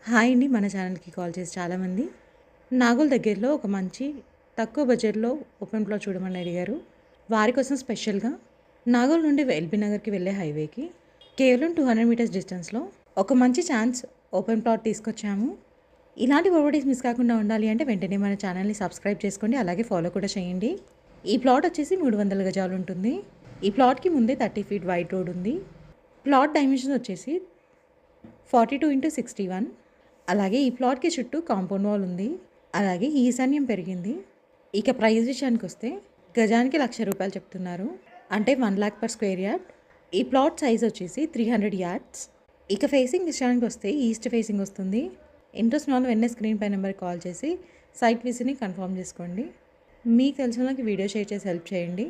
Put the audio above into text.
Hi అండి. మన ఛానల్‌కి కాల్ చేసి చాలామంది నాగోల్ దగ్గరలో ఒక మంచి తక్కువ బడ్జెట్‌లో ఓపెన్ ప్లాట్ చూడమని అడిగారు. వారి కోసం స్పెషల్‌గా నాగోల్ నుండి ఎల్బీ నగర్‌కి వెళ్ళే హైవేకి కేవలం 200 మీటర్స్ డిస్టెన్స్‌లో ఒక మంచి ఛాన్స్ ఓపెన్ ప్లాట్ తీసుకొచ్చాము. ఇలాంటి ప్రాపర్టీస్ మిస్ కాకుండా ఉండాలి అంటే వెంటనే మన ఛానల్‌ని సబ్స్క్రైబ్ చేసుకోండి. అలాగే ఫాలో కూడా చేయండి. ఈ ప్లాట్ వచ్చేసి 300 గజాలు ఉంటుంది. ఈ ప్లాట్‌కి ముందే 30 ఫీట్ వైడ్ రోడ్ ఉంది. ప్లాట్ డైమెన్షన్స్ వచ్చేసి 42x61. అలాగే ఈ ప్లాట్‌కి చుట్టూ కాంపౌండ్ వాల్ ఉంది. అలాగే ఈశాన్యం పెరిగింది. ఇక ప్రైస్ విషయానికొస్తే గజానికి ₹1,00,000 చెప్తున్నారు. అంటే 1,00,000 పర్ స్క్వేర్ యార్డ్. ఈ ప్లాట్ సైజ్ వచ్చేసి 300 యార్డ్స్. ఇక ఫేసింగ్ విషయానికొస్తే ఈస్ట్ ఫేసింగ్ వస్తుంది. ఇంట్రెస్ట్ ఉన్న వాళ్ళు వెంటనే స్క్రీన్ పై నెంబర్‌కి కాల్ చేసి సైట్ విజిట్‌ని కన్ఫర్మ్ చేసుకోండి. మీకు తెలిసిన వాళ్ళకి వీడియో షేర్ చేసి హెల్ప్ చేయండి.